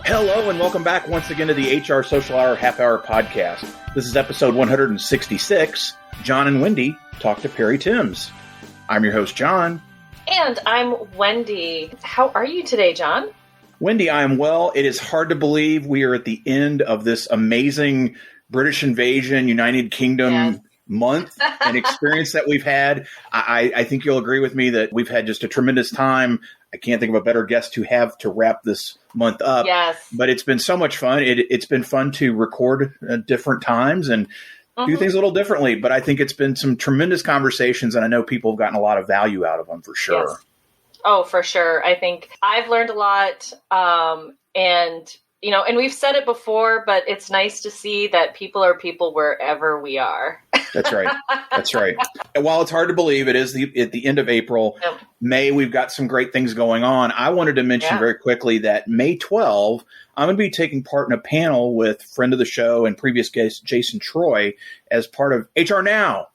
Hello and welcome back once again to the HR Social Hour Half Hour Podcast. This is episode 166. John and Wendy talk to Perry Timms. I'm your host, John. And I'm Wendy. How are you today, John? Wendy, I am well. It is hard to believe we are at the end of this amazing British invasion, United Kingdom month and experience that we've had. I think you'll agree with me that we've had just a tremendous time. I can't think of a better guest to have to wrap this month up. Yes. But it's been so much fun. It's been fun to record at different times and do things a little differently. But I think it's been some tremendous conversations, and I know people have gotten a lot of value out of them for sure. Yes. Oh, for sure. I think I've learned a lot. And we've said it before, but it's nice to see that people are people wherever we are. That's right. That's right. And while it's hard to believe, it is at the end of April. Yep. May, we've got some great things going on. I wanted to mention very quickly that May 12, I'm going to be taking part in a panel with friend of the show and previous guest Jason Troy as part of HR Now.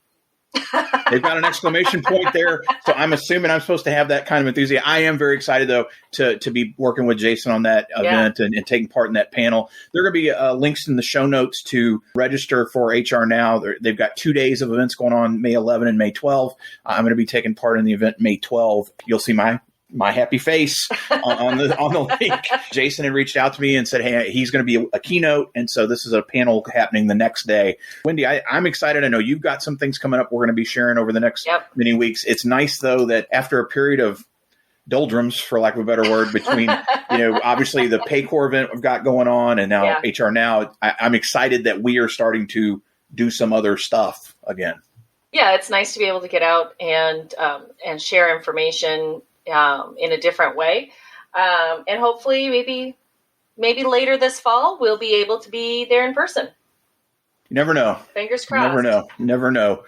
They've got an exclamation point there. So I'm assuming I'm supposed to have that kind of enthusiasm. I am very excited, though, to be working with Jason on that event and taking part in that panel. There are going to be links in the show notes to register for HR Now. They've got 2 days of events going on, May 11 and May 12. I'm going to be taking part in the event May 12. You'll see my happy face on the link. Jason had reached out to me and said, hey, he's going to be a keynote. And so this is a panel happening the next day. Wendy, I'm excited. I know you've got some things coming up we're going to be sharing over the next many weeks. It's nice, though, that after a period of doldrums, for lack of a better word, between, obviously the Paycor event we've got going on and now HR Now, I'm excited that we are starting to do some other stuff again. Yeah, it's nice to be able to get out and share information in a different way. And hopefully maybe later this fall, we'll be able to be there in person. You never know. Fingers crossed. Never know.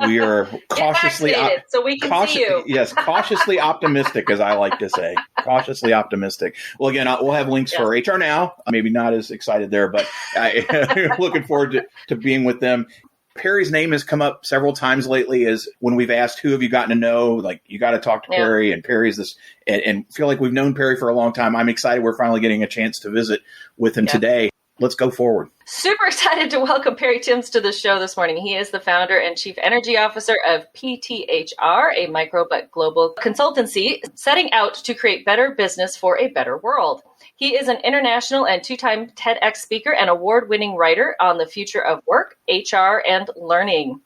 We are cautiously so we can see you. Yes, cautiously optimistic, as I like to say. Cautiously optimistic. Well, again, we'll have links for HR Now. Maybe not as excited there, but I'm looking forward to being with them. Perry's name has come up several times lately as when we've asked, who have you gotten to know? Like, you got to talk to Perry, and Perry's this, and feel like we've known Perry for a long time. I'm excited we're finally getting a chance to visit with him today. Let's go forward. Super excited to welcome Perry Timms to the show this morning. He is the founder and chief energy officer of PTHR, a micro but global consultancy setting out to create better business for a better world. He is an international and 2-time TEDx speaker and award-winning writer on the future of work, HR, and learning.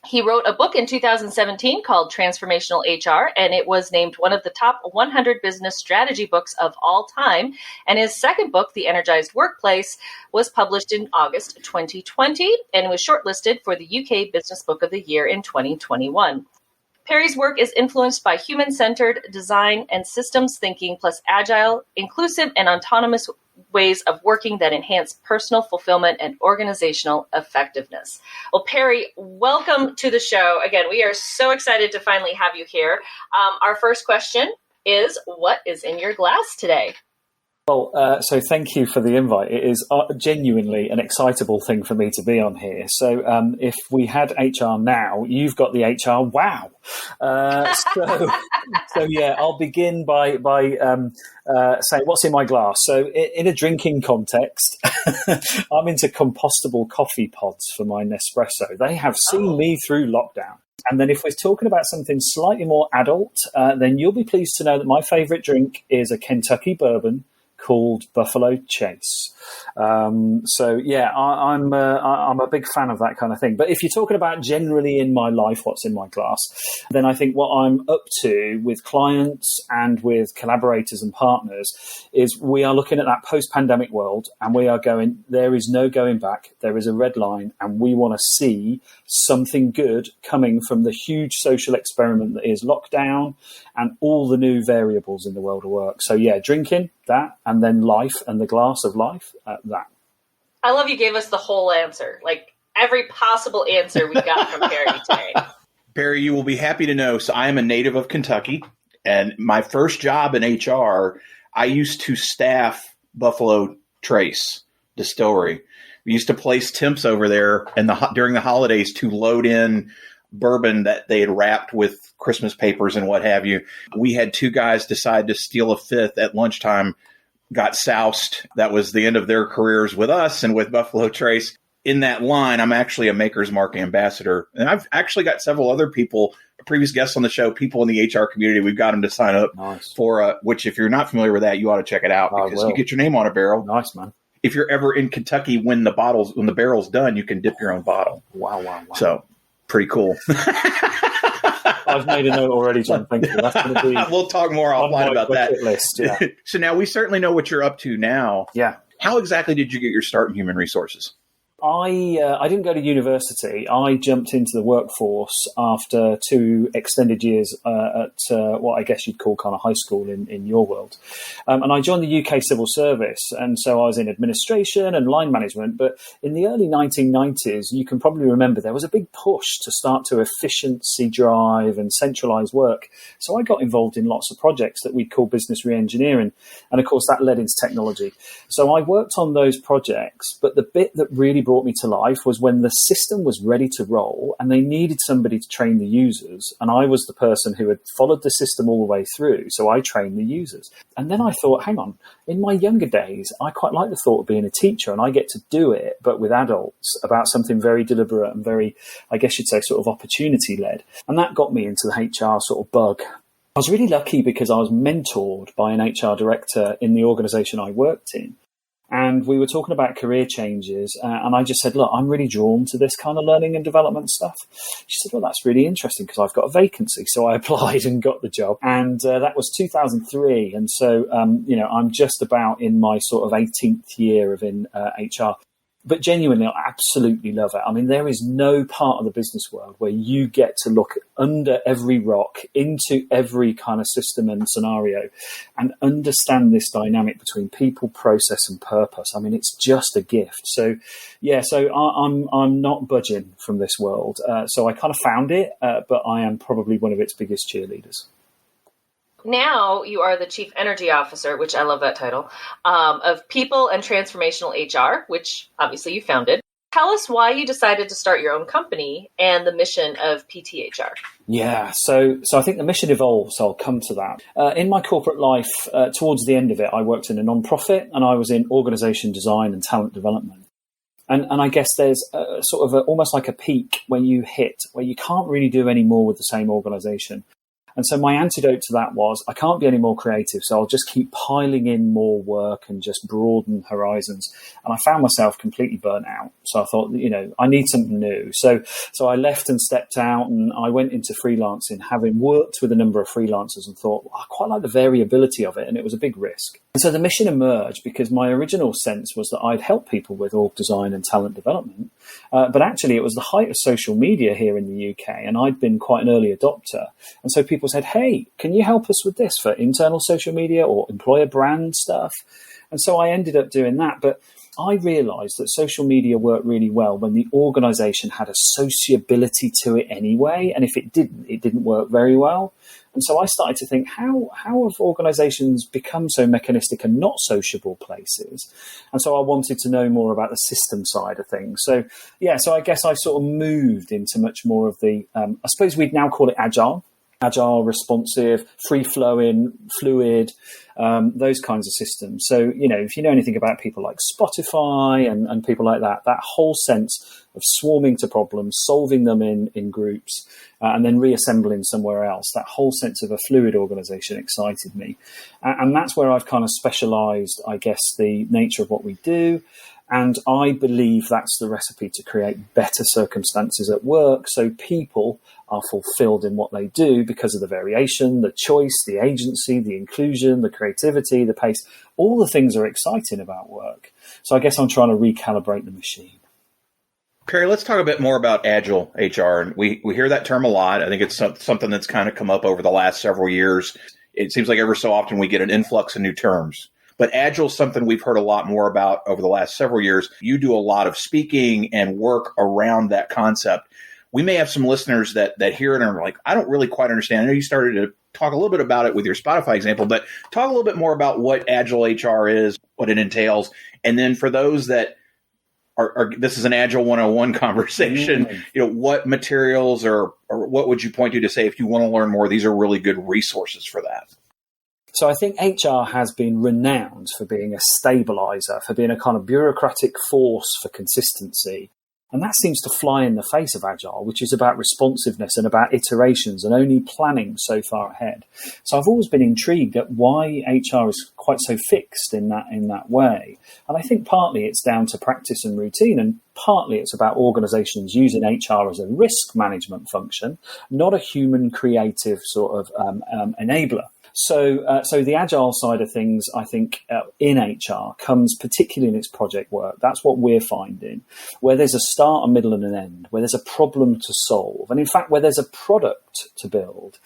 He wrote a book in 2017 called Transformational HR, and it was named one of the top 100 business strategy books of all time. And his second book, The Energized Workplace, was published in August 2020 and was shortlisted for the UK Business Book of the Year in 2021. Perry's work is influenced by human-centered design and systems thinking, plus agile, inclusive, and autonomous ways of working that enhance personal fulfillment and organizational effectiveness. Well, Perry, welcome to the show. Again, we are so excited to finally have you here. Our first question is, what is in your glass today? Well, so thank you for the invite. It is genuinely an excitable thing for me to be on here. So if we had HR Now, you've got the HR Wow. So yeah, I'll begin by saying what's in my glass. So in a drinking context, I'm into compostable coffee pods for my Nespresso. They have seen me through lockdown. And then if we're talking about something slightly more adult, then you'll be pleased to know that my favorite drink is a Kentucky bourbon called Buffalo Chase. So yeah, I'm a big fan of that kind of thing. But if you're talking about generally in my life, what's in my glass, then I think what I'm up to with clients and with collaborators and partners is we are looking at that post-pandemic world and we are going, there is no going back. There is a red line and we want to see something good coming from the huge social experiment that is lockdown and all the new variables in the world of work. So yeah, drinking, that, and then life and the glass of life, that. I love you gave us the whole answer, like every possible answer we got from Perry today. Perry, you will be happy to know, so I am a native of Kentucky, and my first job in HR, I used to staff Buffalo Trace Distillery. We used to place temps over there during the holidays to load in bourbon that they had wrapped with Christmas papers and what have you. We had two guys decide to steal a fifth at lunchtime got soused. That was the end of their careers with us and with Buffalo Trace. In that line, I'm actually a Maker's Mark ambassador. And I've actually got several other people, previous guests on the show, people in the HR community. We've got them to sign up for, which if you're not familiar with that, you ought to check it out because you get your name on a barrel. Nice, man. If you're ever in Kentucky, when the barrel's done, you can dip your own bottle. Wow. So pretty cool. I've made a note already, John. Thank you. That's going to be. We'll talk more offline about that. List, yeah. So now we certainly know what you're up to now. Yeah. How exactly did you get your start in human resources? I didn't go to university. I jumped into the workforce after 2 extended years at what I guess you'd call kind of high school in your world. And I joined the UK civil service. And so I was in administration and line management. But in the early 1990s, you can probably remember there was a big push to start to efficiency drive and centralize work. So I got involved in lots of projects that we call business re-engineering. And of course, that led into technology. So I worked on those projects. But the bit that really brought me to life was when the system was ready to roll and they needed somebody to train the users. And I was the person who had followed the system all the way through. So I trained the users. And then I thought, hang on, in my younger days, I quite like the thought of being a teacher and I get to do it, but with adults about something very deliberate and very, I guess you'd say, sort of opportunity led. And that got me into the HR sort of bug. I was really lucky because I was mentored by an HR director in the organization I worked in. And we were talking about career changes. And I just said, look, I'm really drawn to this kind of learning and development stuff. She said, well, that's really interesting because I've got a vacancy. So I applied and got the job. And that was 2003. And so, I'm just about in my sort of 18th year of in HR. But genuinely, I absolutely love it. I mean, there is no part of the business world where you get to look under every rock, into every kind of system and scenario, and understand this dynamic between people, process, and purpose. I mean, it's just a gift. So, I'm not budging from this world. So I kind of found it, but I am probably one of its biggest cheerleaders. Now you are the Chief Energy Officer, which I love that title, of People and Transformational HR, which obviously you founded. Tell us why you decided to start your own company and the mission of PTHR. Yeah, so I think the mission evolves. So I'll come to that. In my corporate life, towards the end of it, I worked in a non-profit and I was in organization design and talent development. And I guess there's almost like a peak when you hit where you can't really do any more with the same organization. And so my antidote to that was I can't be any more creative, so I'll just keep piling in more work and just broaden horizons. And I found myself completely burnt out. So I thought, I need something new. So I left and stepped out and I went into freelancing, having worked with a number of freelancers and thought, I quite like the variability of it. And it was a big risk. And so the mission emerged because my original sense was that I'd help people with org design and talent development. But actually, it was the height of social media here in the UK, and I'd been quite an early adopter. And so people said, hey, can you help us with this for internal social media or employer brand stuff? And so I ended up doing that. But I realized that social media worked really well when the organization had a sociability to it anyway. And if it didn't work very well. And so I started to think, how have organizations become so mechanistic and not sociable places? And so I wanted to know more about the system side of things. So I guess I sort of moved into much more of the, I suppose we'd now call it agile, responsive, free-flowing, fluid, those kinds of systems. So, if you know anything about people like Spotify and people like that, that whole sense of swarming to problems, solving them in groups, and then reassembling somewhere else, that whole sense of a fluid organization excited me. And that's where I've kind of specialized, I guess, the nature of what we do. And I believe that's the recipe to create better circumstances at work so people are fulfilled in what they do because of the variation, the choice, the agency, the inclusion, the creativity, the pace. All the things are exciting about work. So I guess I'm trying to recalibrate the machine. Perry, let's talk a bit more about agile HR. And we hear that term a lot. I think it's something that's kind of come up over the last several years. It seems like ever so often we get an influx of new terms. But agile is something we've heard a lot more about over the last several years. You do a lot of speaking and work around that concept. We may have some listeners that hear it and are like, I don't really quite understand. I know you started to talk a little bit about it with your Spotify example, but talk a little bit more about what agile HR is, what it entails. And then for those that are this is an Agile 101 conversation, what materials or what would you point to say if you want to learn more, these are really good resources for that? So I think HR has been renowned for being a stabilizer, for being a kind of bureaucratic force for consistency. And that seems to fly in the face of Agile, which is about responsiveness and about iterations and only planning so far ahead. So I've always been intrigued at why HR is quite so fixed in that way. And I think partly it's down to practice and routine, and partly it's about organizations using HR as a risk management function, not a human creative sort of enabler. So the Agile side of things, I think, in HR comes particularly in its project work. That's what we're finding, where there's a start, a middle and an end, where there's a problem to solve. And in fact, where there's a product to build.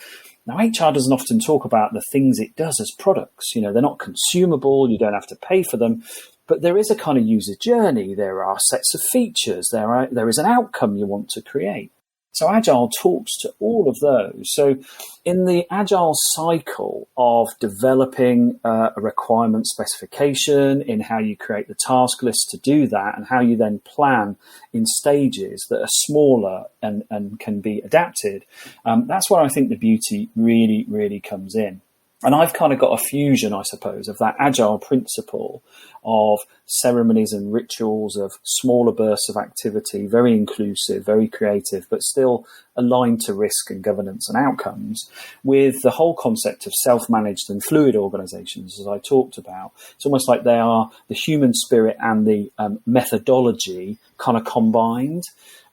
Now, HR doesn't often talk about the things it does as products. You know, they're not consumable. You don't have to pay for them. But there is a kind of user journey. There are sets of features. There is an outcome you want to create. So Agile talks to all of those. So in the Agile cycle of developing a requirement specification, in how you create the task list to do that, and how you then plan in stages that are smaller and can be adapted, that's where I think the beauty really, really comes in. And I've kind of got a fusion, I suppose, of that Agile principle of ceremonies and rituals, of smaller bursts of activity, very inclusive, very creative, but still aligned to risk and governance and outcomes, with the whole concept of self-managed and fluid organizations, as I talked about. It's almost like they are the human spirit and the methodology kind of combined.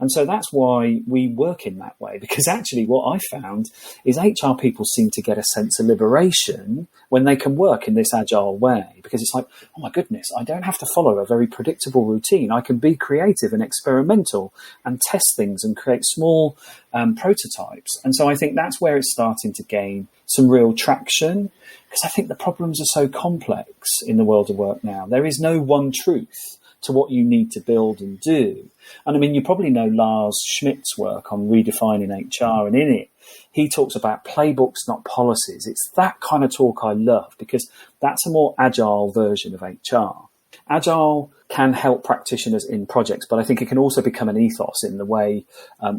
And so that's why we work in that way, because actually what I found is HR people seem to get a sense of liberation when they can work in this Agile way, because it's like, oh my goodness, I don't have to follow a very predictable routine. I can be creative and experimental and test things and create small prototypes. And so I think that's where it's starting to gain some real traction, because I think the problems are so complex in the world of work now. There is no one truth to what you need to build and do. And I mean, you probably know Lars Schmidt's work on redefining HR, and in it, he talks about playbooks, not policies. It's that kind of talk I love, because that's a more agile version of HR. Agile can help practitioners in projects, but I think it can also become an ethos in the way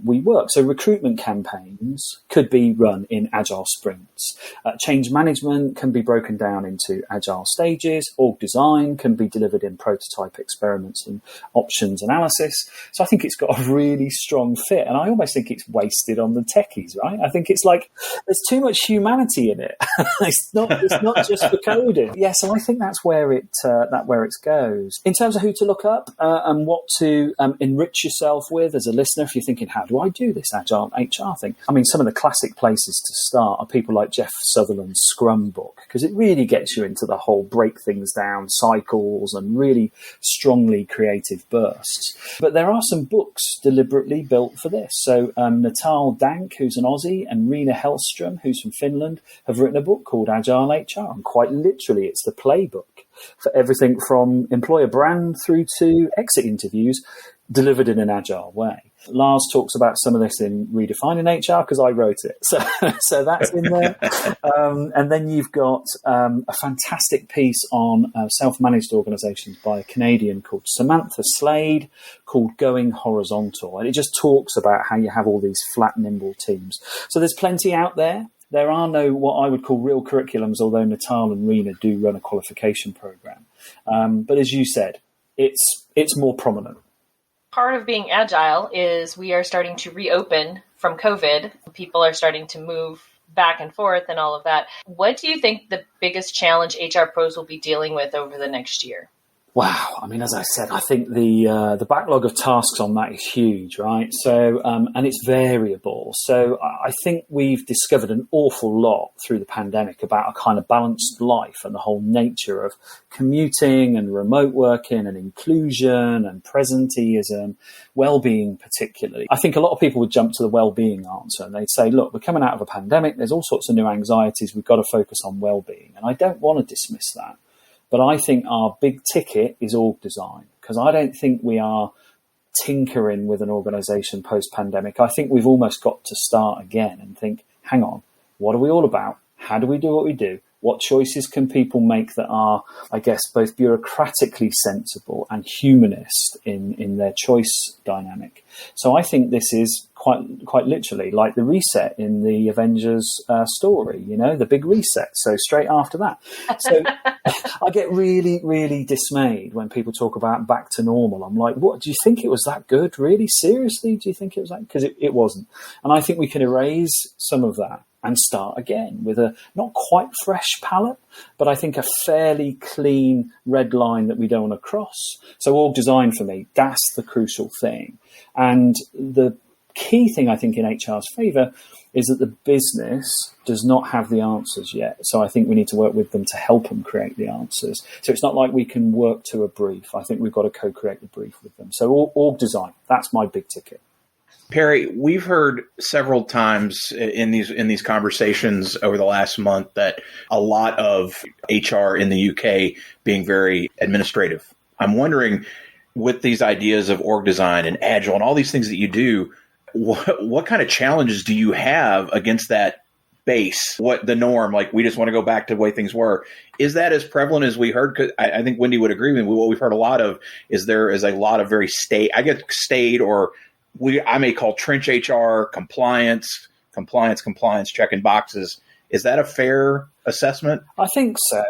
we work. So recruitment campaigns could be run in Agile sprints. Change management can be broken down into Agile stages. Org design can be delivered in prototype experiments and options analysis. So I think it's got a really strong fit. And I almost think it's wasted on the techies, right? I think it's like there's too much humanity in it. It's not just for coding. Yeah, so I think that's where it goes. In terms of who to look up and what to enrich yourself with as a listener, if you're thinking, how do I do this Agile HR thing? I mean, some of the classic places to start are people like Jeff Sutherland's Scrum book, because it really gets you into the whole break things down cycles and really strongly creative bursts. But there are some books deliberately built for this. So Natal Dank, who's an Aussie, and Rina Hellström, who's from Finland, have written a book called Agile HR. And quite literally, it's the playbook for everything from employer brand through to exit interviews, delivered in an agile way. Lars talks about some of this in Redefining HR, because I wrote it. So that's in there. And then you've got a fantastic piece on self-managed organizations by a Canadian called Samantha Slade, called Going Horizontal. And it just talks about how you have all these flat, nimble teams. So there's plenty out there. There are no what I would call real curriculums, although Natal and Rina do run a qualification program. But as you said, it's more prominent. Part of being agile is we are starting to reopen from COVID. People are starting to move back and forth and all of that. What do you think the biggest challenge HR pros will be dealing with over the next year? Wow. I mean, as I said, I think the backlog of tasks on that is huge, right? So, and it's variable. So I think we've discovered an awful lot through the pandemic about a kind of balanced life and the whole nature of commuting and remote working and inclusion and presenteeism, well-being particularly. I think a lot of people would jump to the well-being answer, and they'd say, look, we're coming out of a pandemic. There's all sorts of new anxieties. We've got to focus on well-being. And I don't want to dismiss that. But I think our big ticket is org design, because I don't think we are tinkering with an organization post-pandemic. I think we've almost got to start again and think, hang on, what are we all about? How do we do what we do? What choices can people make that are, I guess, both bureaucratically sensible and humanist in their choice dynamic? So I think this is quite literally, like the reset in the Avengers story, the big reset. So straight after that. So I get really, really dismayed when people talk about back to normal. I'm like, what, do you think it was that good? Really? Seriously? Do you think it was that? Because it wasn't. And I think we can erase some of that and start again with a not quite fresh palette, but I think a fairly clean red line that we don't want to cross. So org design for me, that's the crucial thing. And the key thing I think in HR's favour is that the business does not have the answers yet. So I think we need to work with them to help them create the answers. So it's not like we can work to a brief. I think we've got to co-create the brief with them. So org design, that's my big ticket. Perry, we've heard several times in these conversations over the last month that a lot of HR in the UK being very administrative. I'm wondering, with these ideas of org design and agile and all these things that you do, what kind of challenges do you have against that base? What the norm, like we just want to go back to the way things were. Is that as prevalent as we heard? Because I think Wendy would agree with me. What we've heard a lot of is there is a lot of very staid or I may call trench HR, compliance, checking boxes. Is that a fair assessment? I think so.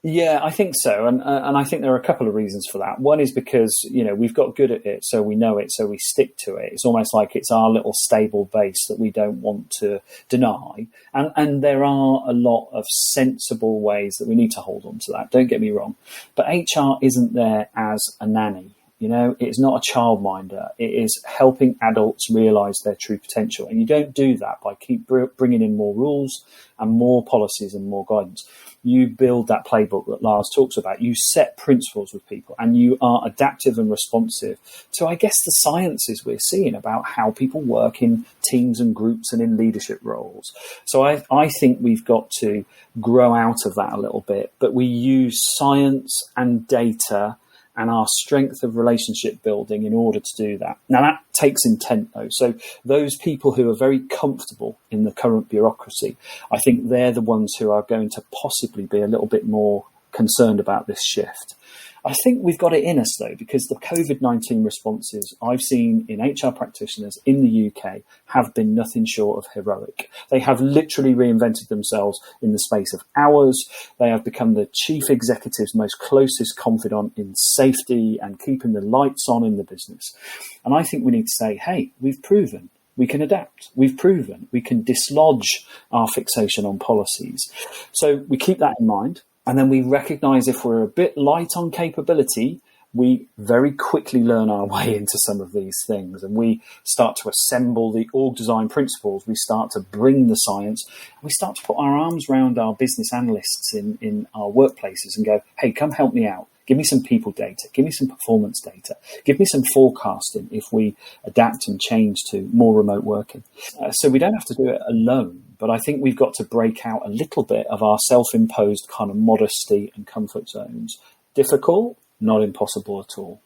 Yeah, I think so. And I think there are a couple of reasons for that. One is because, we've got good at it, so we know it, so we stick to it. It's almost like it's our little stable base that we don't want to deny. And there are a lot of sensible ways that we need to hold on to that. Don't get me wrong. But HR isn't there as a nanny. It's not a childminder. It is helping adults realize their true potential. And you don't do that by keep bringing in more rules and more policies and more guidance. You build that playbook that Lars talks about. You set principles with people and you are adaptive and responsive to, I guess, the sciences we're seeing about how people work in teams and groups and in leadership roles. So I think we've got to grow out of that a little bit, but we use science and data and our strength of relationship building in order to do that. Now, that takes intent, though. So those people who are very comfortable in the current bureaucracy, I think they're the ones who are going to possibly be a little bit more concerned about this shift. I think we've got it in us, though, because the COVID-19 responses I've seen in HR practitioners in the UK have been nothing short of heroic. They have literally reinvented themselves in the space of hours. They have become the chief executive's most closest confidant in safety and keeping the lights on in the business. And I think we need to say, hey, we've proven we can adapt. We've proven we can dislodge our fixation on policies. So we keep that in mind. And then we recognize if we're a bit light on capability, we very quickly learn our way into some of these things. And we start to assemble the org design principles. We start to bring the science. We start to put our arms around our business analysts in our workplaces and go, hey, come help me out. Give me some people data. Give me some performance data. Give me some forecasting if we adapt and change to more remote working. So we don't have to do it alone. But I think we've got to break out a little bit of our self-imposed kind of modesty and comfort zones. Difficult, not impossible at all.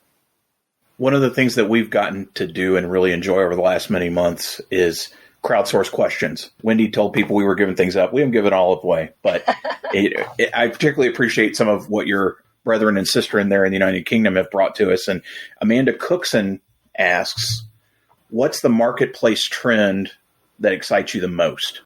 One of the things that we've gotten to do and really enjoy over the last many months is crowdsource questions. Wendy told people we were giving things up. We haven't given it all away, but I particularly appreciate some of what your brethren and sister in there in the United Kingdom have brought to us. And Amanda Cookson asks, what's the marketplace trend that excites you the most?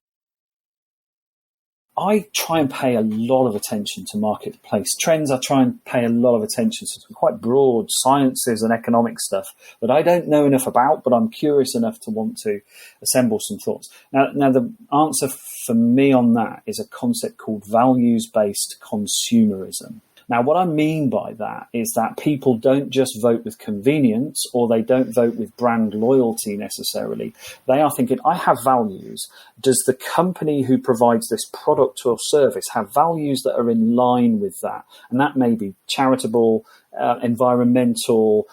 I try and pay a lot of attention to marketplace trends. I try and pay a lot of attention to some quite broad sciences and economic stuff that I don't know enough about, but I'm curious enough to want to assemble some thoughts. Now the answer for me on that is a concept called values-based consumerism. Now, what I mean by that is that people don't just vote with convenience or they don't vote with brand loyalty necessarily. They are thinking, I have values. Does the company who provides this product or service have values that are in line with that? And that may be charitable, environmental,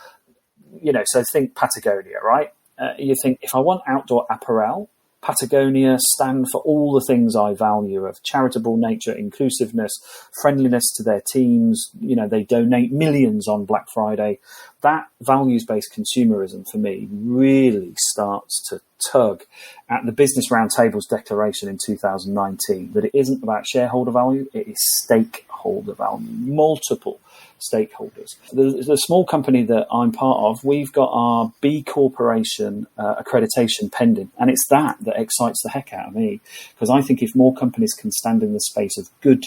so think Patagonia, right? You think, if I want outdoor apparel, Patagonia stand for all the things I value of charitable nature, inclusiveness, friendliness to their teams. They donate millions on Black Friday. That values-based consumerism for me really starts to tug at the Business Roundtable's declaration in 2019 that it isn't about shareholder value, it is stakeholder value. Multiple stakeholders. The small company that I'm part of, we've got our B Corporation accreditation pending, and it's that excites the heck out of me, because I think if more companies can stand in the space of good,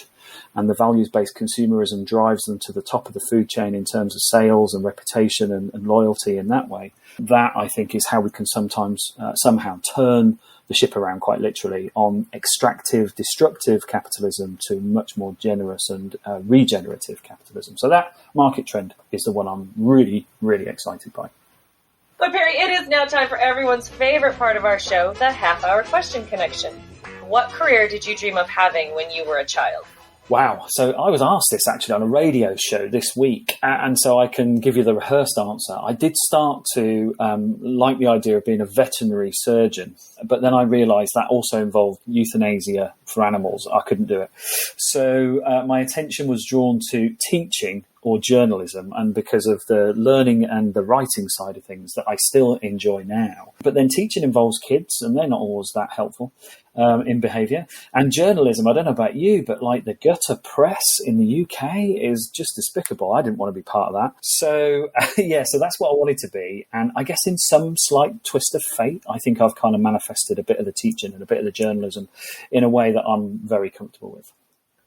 and the values-based consumerism drives them to the top of the food chain in terms of sales and reputation and loyalty in that way, that I think is how we can sometimes somehow turn the ship around, quite literally, on extractive, destructive capitalism to much more generous and regenerative capitalism. So that market trend is the one I'm really, really excited by. But Perry, it is now time for everyone's favorite part of our show, the half-hour question connection. What career did you dream of having when you were a child? Wow. So I was asked this actually on a radio show this week, and so I can give you the rehearsed answer. I did start to like the idea of being a veterinary surgeon, but then I realised that also involved euthanasia for animals. I couldn't do it. So my attention was drawn to teaching or journalism, and because of the learning and the writing side of things that I still enjoy now. But then teaching involves kids, and they're not always that helpful in behaviour. And journalism, I don't know about you, but like the gutter press in the UK is just despicable. I didn't want to be part of that. So so that's what I wanted to be. And I guess in some slight twist of fate, I think I've kind of manifested a bit of the teaching and a bit of the journalism in a way that I'm very comfortable with.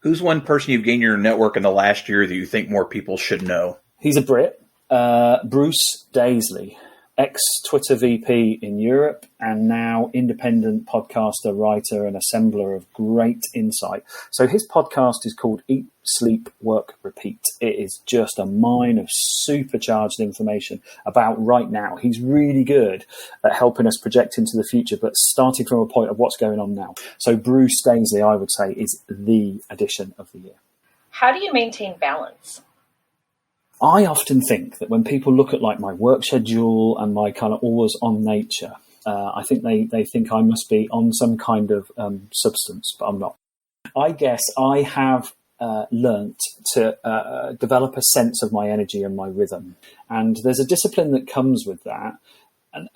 Who's one person you've gained in your network in the last year that you think more people should know? He's a Brit, Bruce Daisley, ex-Twitter VP in Europe, and now independent podcaster, writer, and assembler of great insight. So his podcast is called Eat, Sleep, Work, Repeat. It is just a mine of supercharged information about right now. He's really good at helping us project into the future, but starting from a point of what's going on now. So Bruce Daisley, I would say, is the addition of the year. How do you maintain balance? I often think that when people look at like my work schedule and my kind of always on nature, I think they think I must be on some kind of substance, but I'm not. I guess I have learnt to develop a sense of my energy and my rhythm. And there's a discipline that comes with that.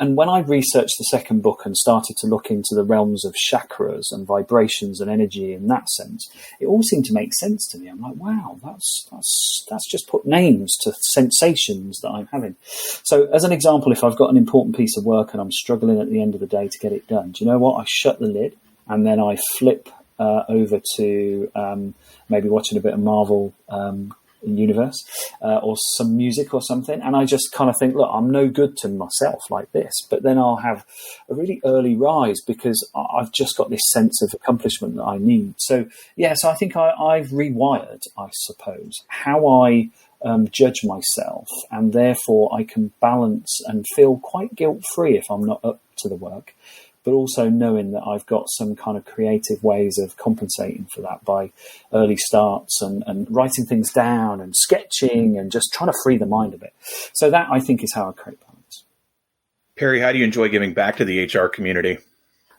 And when I researched the second book and started to look into the realms of chakras and vibrations and energy in that sense, it all seemed to make sense to me. I'm like, wow, that's just put names to sensations that I'm having. So as an example, if I've got an important piece of work and I'm struggling at the end of the day to get it done, do you know what? I shut the lid and then I flip over to maybe watching a bit of Marvel universe or some music or something, and I just kind of think, look, I'm no good to myself like this, but then I'll have a really early rise because I've just got this sense of accomplishment that I need. So I think I've rewired, I suppose, how I judge myself, and therefore I can balance and feel quite guilt-free if I'm not up to the work, but also knowing that I've got some kind of creative ways of compensating for that by early starts and writing things down and sketching and just trying to free the mind a bit. So that, I think, is how I create balance. Perry, how do you enjoy giving back to the HR community?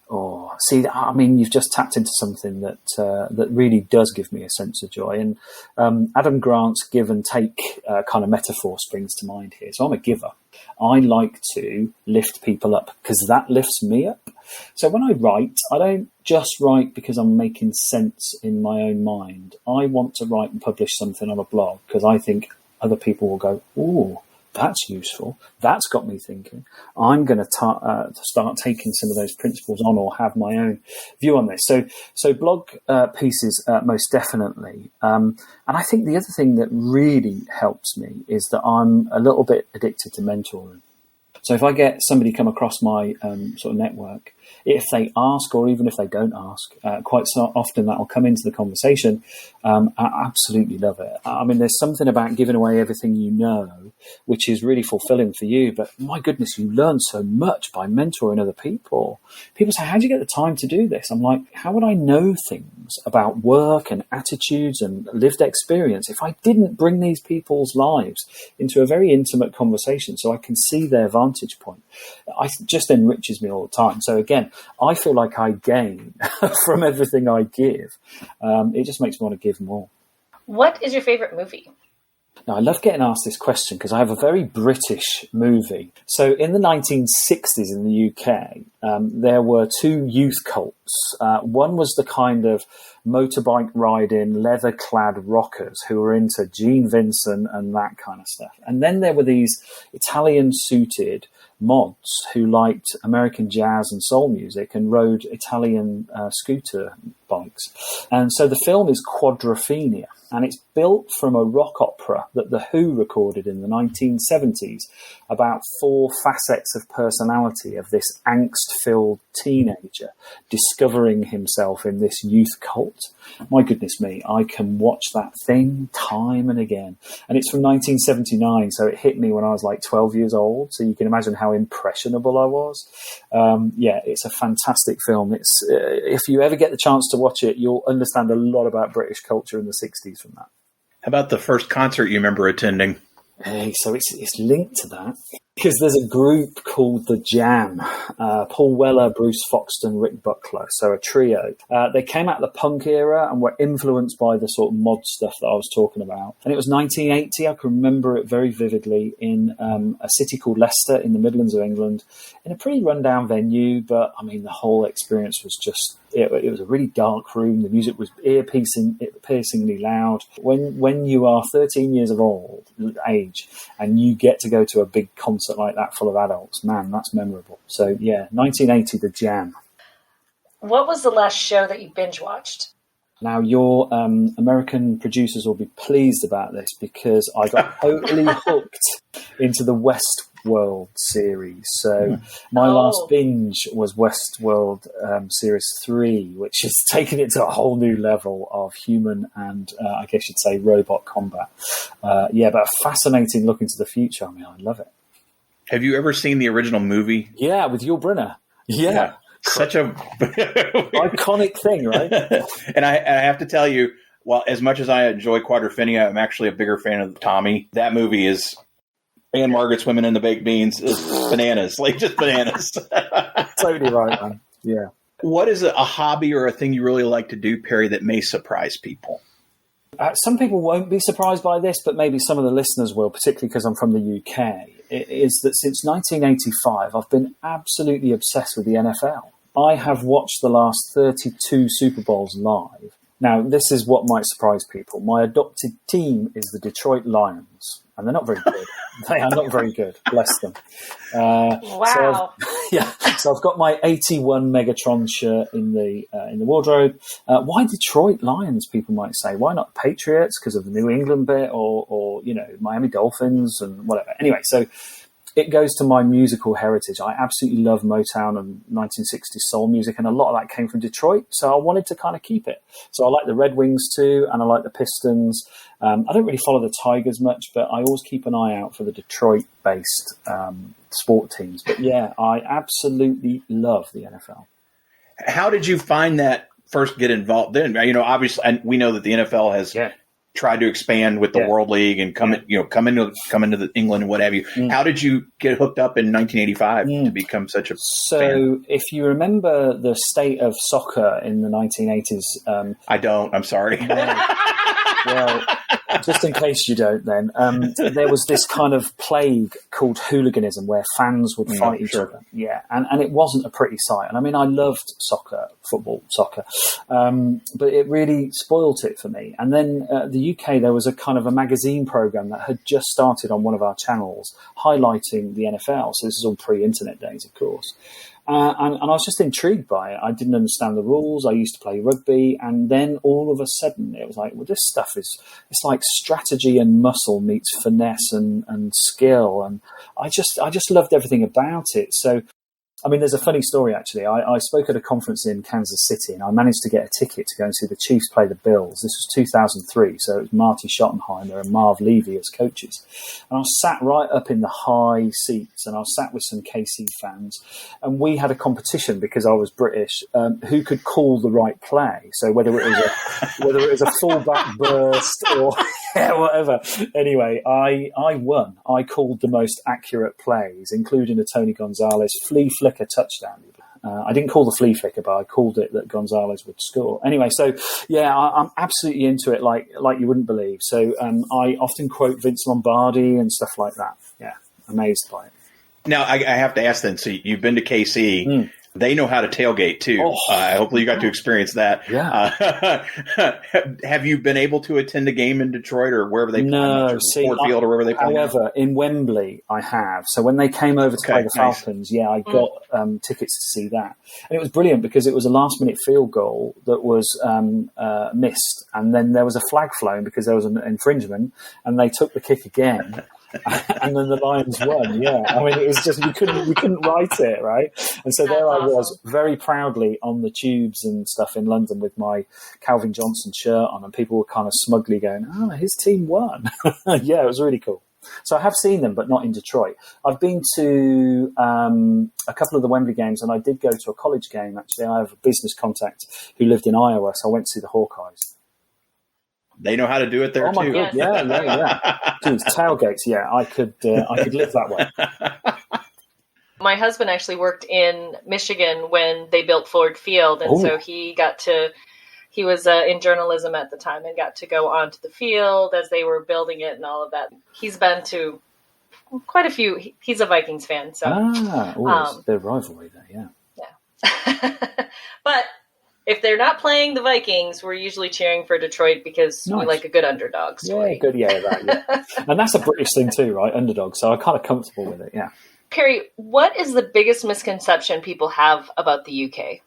Oh, see, I mean, you've just tapped into something that really does give me a sense of joy. And Adam Grant's give and take kind of metaphor springs to mind here. So I'm a giver. I like to lift people up because that lifts me up. So when I write, I don't just write because I'm making sense in my own mind. I want to write and publish something on a blog because I think other people will go, ooh, that's useful. That's got me thinking. I'm going to start taking some of those principles on or have my own view on this. So blog pieces, most definitely. And I think the other thing that really helps me is that I'm a little bit addicted to mentoring. So if I get somebody come across my sort of network, if they ask or even if they don't ask, quite so often that will come into the conversation. I absolutely love it. I mean, there's something about giving away everything you know, which is really fulfilling for you. But my goodness, you learn so much by mentoring other people. People say, how do you get the time to do this? I'm like, how would I know things about work and attitudes and lived experience if I didn't bring these people's lives into a very intimate conversation so I can see their vantage point? It just enriches me all the time. So again, I feel like I gain from everything I give. It just makes me want to give more. What is your favorite movie? Now, I love getting asked this question because I have a very British movie. So in the 1960s in the UK, there were two youth cults. One was the kind of motorbike riding, leather-clad rockers who were into Gene Vincent and that kind of stuff. And then there were these Italian-suited mods who liked American jazz and soul music and rode Italian scooter bikes. And so the film is Quadrophenia, and it's built from a rock opera that The Who recorded in the 1970s about 4 facets of personality of this angst-filled teenager discovering himself in this youth cult. My goodness me, I can watch that thing time and again. And it's from 1979, so it hit me when I was like 12 years old, so you can imagine how impressionable I was. Yeah, it's a fantastic film. It's if you ever get the chance to watch it, you'll understand a lot about British culture in the 60s from that. How about the first concert you remember attending? Hey, so it's linked to that because there's a group called The Jam. Paul Weller, Bruce Foxton, Rick Buckler, so a trio. They came out of the punk era and were influenced by the sort of mod stuff that I was talking about. And it was 1980, I can remember it very vividly, in a city called Leicester in the Midlands of England, in a pretty rundown venue, but I mean the whole experience was just, it was a really dark room. The music was piercingly loud. When you are 13 years of age and you get to go to a big concert like that full of adults, man, that's memorable. So yeah, 1980, The Jam. What was the last show that you binge watched? Now, your American producers will be pleased about this because I got totally hooked into the Westworld series. So my last binge was Westworld Series 3, which has taken it to a whole new level of human and, I guess you'd say, robot combat. Yeah, but a fascinating look into the future. I mean, I love it. Have you ever seen the original movie? Yeah, with Yul Brynner. Yeah. Such a iconic thing, right? And I have to tell you, well, as much as I enjoy Quadrophenia, I'm actually a bigger fan of Tommy. That movie is, and Margaret's Women in the Baked Beans is bananas, like just bananas. Totally right, man. Yeah. What is a hobby or a thing you really like to do, Perry, that may surprise people? Some people won't be surprised by this, but maybe some of the listeners will, particularly because I'm from the UK. It is that since 1985, I've been absolutely obsessed with the NFL. I have watched the last 32 Super Bowls live. Now, this is what might surprise people. My adopted team is the Detroit Lions, and they're not very good. They are not very good. Bless them. Wow. So I've got my 81 Megatron shirt in the wardrobe. Why Detroit Lions, people might say? Why not Patriots because of the New England bit or Miami Dolphins and whatever. Anyway, so it goes to my musical heritage. I absolutely love Motown and 1960s soul music, and a lot of that came from Detroit, so I wanted to kind of keep it. So I like the Red Wings too, and I like the Pistons. I don't really follow the Tigers much, but I always keep an eye out for the Detroit-based sport teams. But yeah, I absolutely love the NFL. How did you find that first get involved in? Obviously, and we know that the NFL has tried to expand with the World League and come into the England and what have you. How did you get hooked up in 1985 to become such a fan? If you remember the state of soccer in the 1980s, I don't. I'm sorry. Well, just in case you don't, then there was this kind of plague called hooliganism where fans would fight each other. Yeah, and it wasn't a pretty sight. And I mean, I loved football, soccer, but it really spoilt it for me. And then the UK, there was a kind of a magazine program that had just started on one of our channels highlighting the NFL. So this is all pre-internet days, of course. And I was just intrigued by it. I didn't understand the rules. I used to play rugby. And then all of a sudden it was like, well, this stuff it's like strategy and muscle meets finesse and skill. And I just loved everything about it. So, I mean, there's a funny story, actually. I spoke at a conference in Kansas City, and I managed to get a ticket to go and see the Chiefs play the Bills. This was 2003, so it was Marty Schottenheimer and Marv Levy as coaches. And I was sat right up in the high seats, and I was sat with some KC fans, and we had a competition, because I was British, who could call the right play. So whether it was a fullback burst or whatever. Anyway, I won. I called the most accurate plays, including a Tony Gonzalez flea flicker touchdown. I didn't call the flea flicker, but I called it that Gonzalez would score. Anyway, so yeah, I'm absolutely into it, like you wouldn't believe. So I often quote Vince Lombardi and stuff like that. Yeah, amazed by it. Now, I have to ask then, so you've been to KC. They know how to tailgate, too. Hopefully you got to experience that. Yeah. Have you been able to attend a game in Detroit or wherever they play? No, Ford Field or wherever they play? However, in Wembley, I have. So when they came over to play the Falcons, I got tickets to see that. And it was brilliant because it was a last-minute field goal that was missed. And then there was a flag flown because there was an infringement, and they took the kick again. And then the Lions won. Yeah, I mean, it was just we couldn't write it, right? And so there I was, very proudly on the tubes and stuff in London with my Calvin Johnson shirt on, and people were kind of smugly going, "Oh, his team won." Yeah, it was really cool. So I have seen them, but not in Detroit. I've been to a couple of the Wembley games, and I did go to a college game. Actually, I have a business contact who lived in Iowa, so I went to see the Hawkeyes. They know how to do it there, too. God. Yeah. Dude, tailgates, I could live that way. My husband actually worked in Michigan when they built Ford Field, and so he was in journalism at the time and got to go onto the field as they were building it and all of that. He's been to quite a few. He's a Vikings fan, so their rivalry there, yeah. But if they're not playing the Vikings, we're usually cheering for Detroit because we like a good underdog story. Yeah, good, yeah. And that's a British thing too, right? Underdog. So I'm kind of comfortable with it, yeah. Perry, what is the biggest misconception people have about the UK?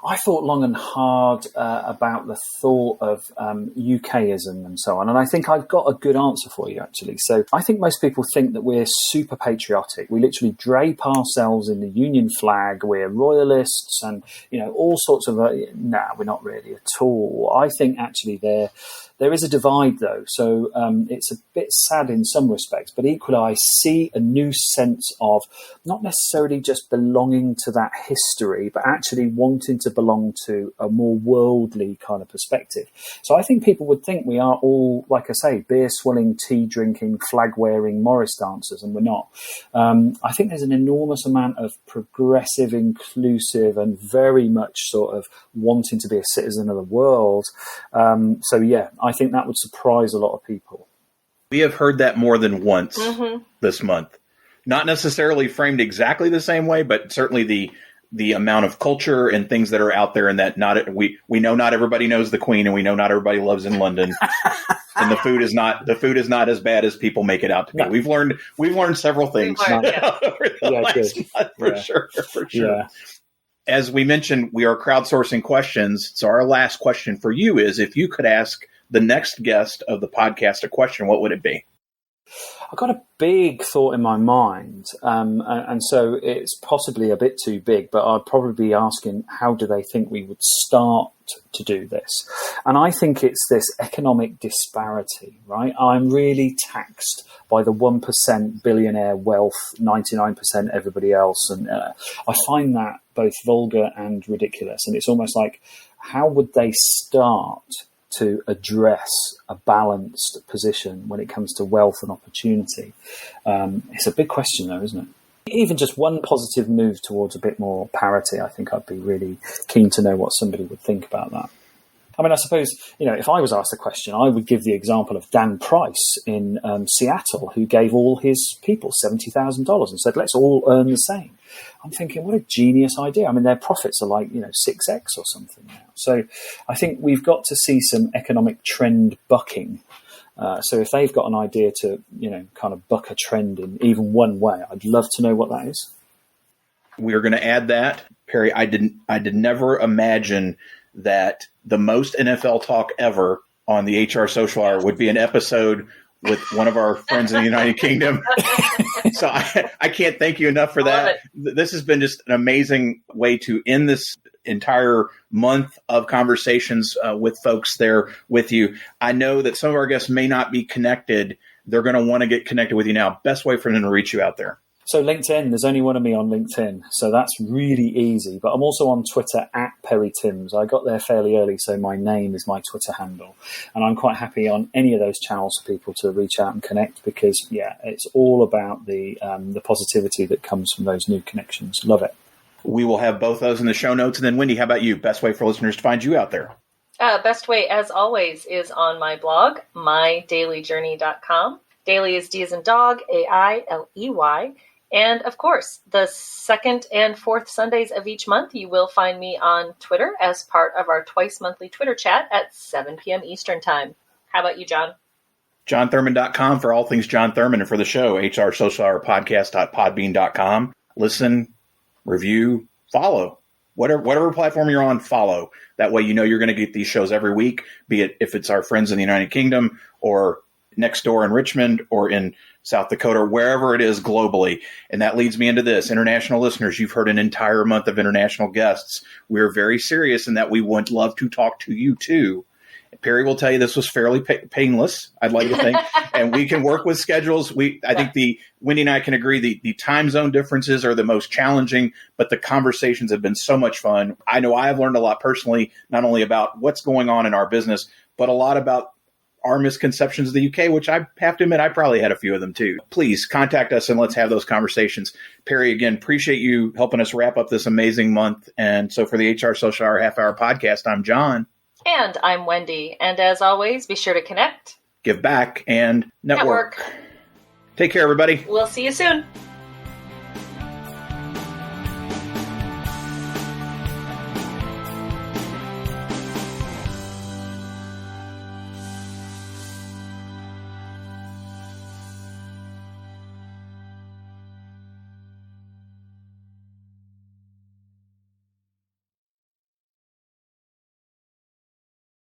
I thought long and hard about the thought of UKism and so on. And I think I've got a good answer for you, actually. So I think most people think that we're super patriotic. We literally drape ourselves in the Union flag. We're royalists and, all sorts of... nah, we're not really at all. I think actually there is a divide, though. So it's a bit sad in some respects, but equally I see a new sense of not necessarily just belonging to that history, but actually wanting to belong to a more worldly kind of perspective. So I think people would think we are all, like I say, beer-swilling, tea-drinking, flag-wearing Morris dancers, and we're not. I think there's an enormous amount of progressive, inclusive, and very much sort of wanting to be a citizen of the world. I think that would surprise a lot of people. We have heard that more than once this month. Not necessarily framed exactly the same way, but certainly the amount of culture and things that are out there, and that we know not everybody knows the Queen, and we know not everybody loves in London, and the food is not as bad as people make it out to be. No. We've learned several things over the last month, for sure. Yeah. As we mentioned, we are crowdsourcing questions. So our last question for you is, if you could ask the next guest of the podcast a question, what would it be? I've got a big thought in my mind, and so it's possibly a bit too big, but I'd probably be asking, how do they think we would start to do this? And I think it's this economic disparity, right? I'm really taxed by the 1% billionaire wealth, 99% everybody else, and I find that both vulgar and ridiculous. And it's almost like, how would they start to address a balanced position when it comes to wealth and opportunity? It's a big question, though, isn't it? Even just one positive move towards a bit more parity, I think I'd be really keen to know what somebody would think about that. I mean, I suppose, if I was asked a question, I would give the example of Dan Price in Seattle, who gave all his people $70,000 and said, let's all earn the same. I'm thinking, what a genius idea. I mean, their profits are like, 6x or something now. So I think we've got to see some economic trend bucking. So if they've got an idea to, kind of buck a trend in even one way, I'd love to know what that is. We're going to add that. Perry, I did never imagine that the most NFL talk ever on the HR Social Hour would be an episode with one of our friends in the United Kingdom. So I can't thank you enough for that. This has been just an amazing way to end this entire month of conversations with folks there with you. I know that some of our guests may not be connected. They're going to want to get connected with you now. Best way for them to reach you out there. So LinkedIn, there's only one of me on LinkedIn, so that's really easy. But I'm also on Twitter @PerryTims. I got there fairly early, so my name is my Twitter handle. And I'm quite happy on any of those channels for people to reach out and connect because, it's all about the positivity that comes from those new connections. Love it. We will have both those in the show notes. And then, Wendy, how about you? Best way for listeners to find you out there? Best way, as always, is on my blog, mydailyjourney.com. Daily is D as in dog, AILEY. And of course, the second and fourth Sundays of each month, you will find me on Twitter as part of our twice monthly Twitter chat at 7 p.m. Eastern Time. How about you, John? JohnThurman.com for all things John Thurman, and for the show, hrsocialhourpodcast.podbean.com. Listen, review, follow. Whatever platform you're on, follow. That way you know you're going to get these shows every week, be it if it's our friends in the United Kingdom or next door in Richmond or in South Dakota, or wherever it is globally. And that leads me into this. International listeners, you've heard an entire month of international guests. We're very serious in that we would love to talk to you too. Perry will tell you this was fairly painless, I'd like to think, and we can work with schedules. I think Wendy and I can agree the time zone differences are the most challenging, but the conversations have been so much fun. I know I have learned a lot personally, not only about what's going on in our business, but a lot about our misconceptions of the UK, which I have to admit, I probably had a few of them too. Please contact us and let's have those conversations. Perry, again, appreciate you helping us wrap up this amazing month. And so for the HR Social Hour Half Hour Podcast, I'm John. And I'm Wendy. And as always, be sure to connect, give back, and network. Take care, everybody. We'll see you soon.